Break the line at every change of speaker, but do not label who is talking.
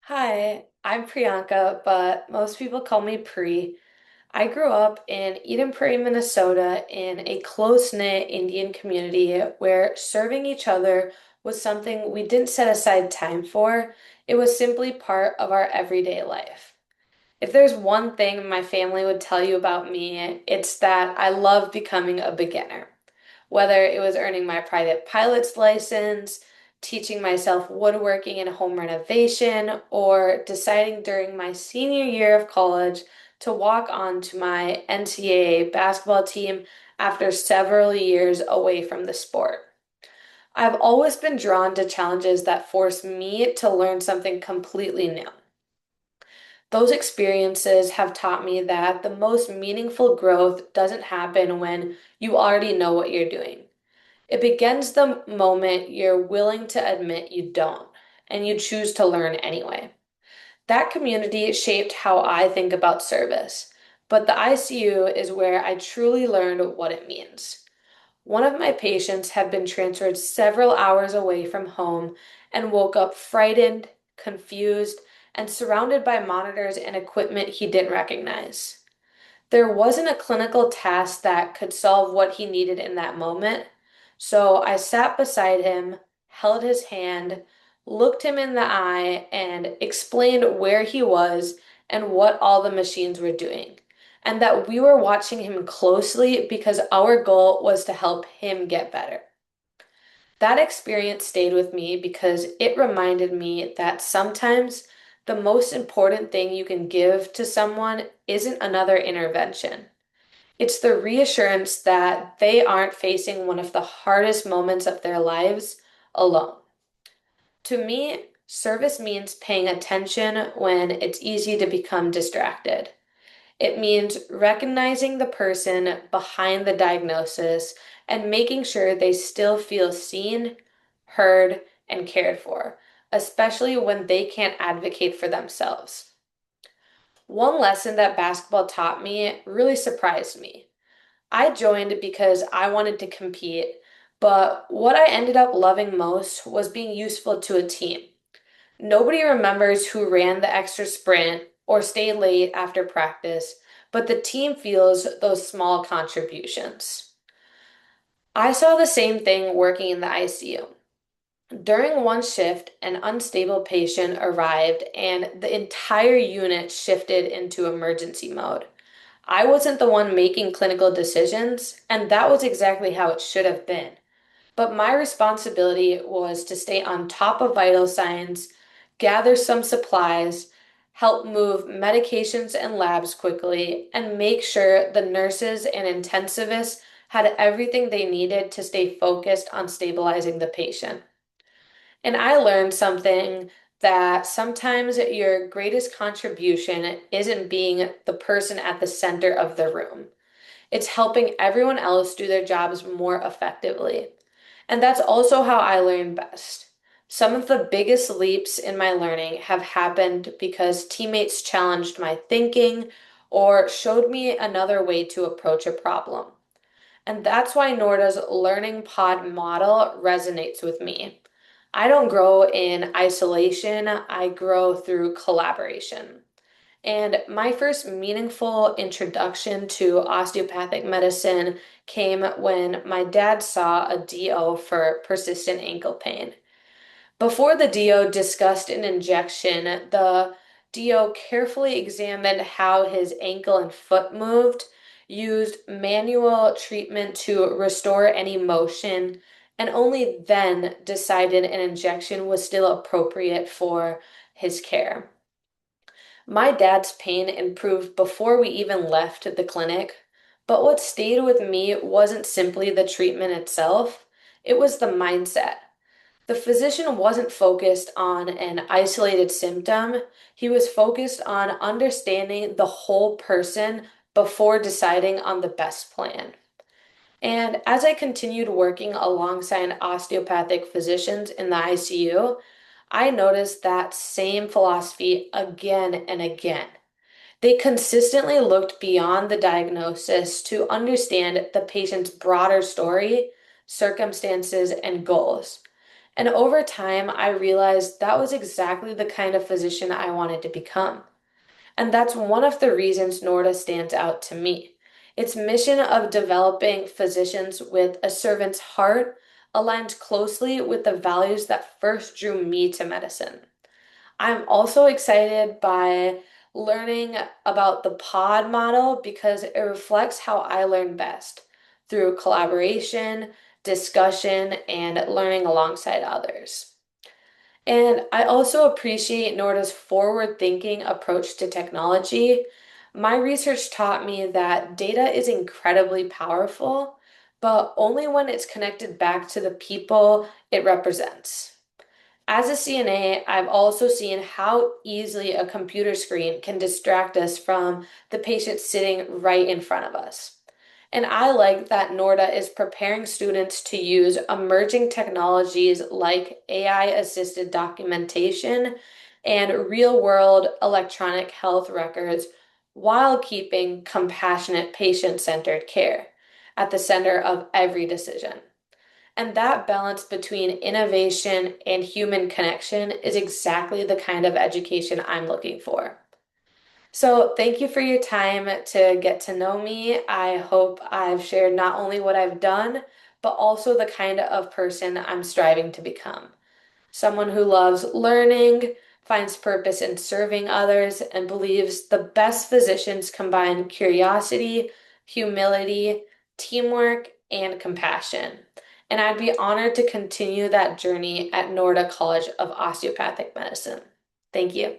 Hi, I'm Priyanka, but most people call me Pri. I grew up in Eden Prairie, Minnesota, in a close-knit Indian community where serving each other was something we didn't set aside time for. It was simply part of our everyday life. If there's one thing my family would tell you about me, it's that I love becoming a beginner. Whether it was earning my private pilot's license, teaching myself woodworking and home renovation, or deciding during my senior year of college to walk on to my NCAA basketball team after several years away from the sport. I've always been drawn to challenges that force me to learn something completely new. Those experiences have taught me that the most meaningful growth doesn't happen when you already know what you're doing. It begins the moment you're willing to admit you don't, and you choose to learn anyway. That community shaped how I think about service, but the ICU is where I truly learned what it means. One of my patients had been transferred several hours away from home and woke up frightened, confused, and surrounded by monitors and equipment he didn't recognize. There wasn't a clinical task that could solve what he needed in that moment, so I sat beside him, held his hand, looked him in the eye, and explained where he was and what all the machines were doing, and that we were watching him closely because our goal was to help him get better. That experience stayed with me because it reminded me that sometimes the most important thing you can give to someone isn't another intervention. It's the reassurance that they aren't facing one of the hardest moments of their lives alone. To me, service means paying attention when it's easy to become distracted. It means recognizing the person behind the diagnosis and making sure they still feel seen, heard, and cared for, especially when they can't advocate for themselves. One lesson that basketball taught me really surprised me. I joined because I wanted to compete, but what I ended up loving most was being useful to a team. Nobody remembers who ran the extra sprint or stayed late after practice, but the team feels those small contributions. I saw the same thing working in the ICU. During one shift, an unstable patient arrived and the entire unit shifted into emergency mode. I wasn't the one making clinical decisions, and that was exactly how it should have been. But my responsibility was to stay on top of vital signs, gather some supplies, help move medications and labs quickly, and make sure the nurses and intensivists had everything they needed to stay focused on stabilizing the patient. And I learned something that sometimes your greatest contribution isn't being the person at the center of the room. It's helping everyone else do their jobs more effectively. And that's also how I learn best. Some of the biggest leaps in my learning have happened because teammates challenged my thinking or showed me another way to approach a problem. And that's why Norda's learning pod model resonates with me. I don't grow in isolation, I grow through collaboration. And my first meaningful introduction to osteopathic medicine came when my dad saw a DO for persistent ankle pain. Before the DO discussed an injection, the DO carefully examined how his ankle and foot moved, used manual treatment to restore any motion, and only then decided an injection was still appropriate for his care. My dad's pain improved before we even left the clinic, but what stayed with me wasn't simply the treatment itself, it was the mindset. The physician wasn't focused on an isolated symptom, he was focused on understanding the whole person before deciding on the best plan. And as I continued working alongside osteopathic physicians in the ICU, I noticed that same philosophy again and again. They consistently looked beyond the diagnosis to understand the patient's broader story, circumstances, and goals. And over time, I realized that was exactly the kind of physician I wanted to become. And that's one of the reasons NORDA stands out to me. Its mission of developing physicians with a servant's heart aligns closely with the values that first drew me to medicine. I'm also excited by learning about the pod model because it reflects how I learn best through collaboration, discussion, and learning alongside others. And I also appreciate Norda's forward-thinking approach to technology. My research taught me that data is incredibly powerful, but only when it's connected back to the people it represents. As a CNA, I've also seen how easily a computer screen can distract us from the patient sitting right in front of us. And I like that Norda is preparing students to use emerging technologies like AI-assisted documentation and real-world electronic health records while keeping compassionate patient-centered care at the center of every decision. And that balance between innovation and human connection is exactly the kind of education I'm looking for. So, thank you for your time to get to know me. I hope I've shared not only what I've done, but also the kind of person I'm striving to become. Someone who loves learning, finds purpose in serving others, and believes the best physicians combine curiosity, humility, teamwork, and compassion. And I'd be honored to continue that journey at Norda College of Osteopathic Medicine. Thank you.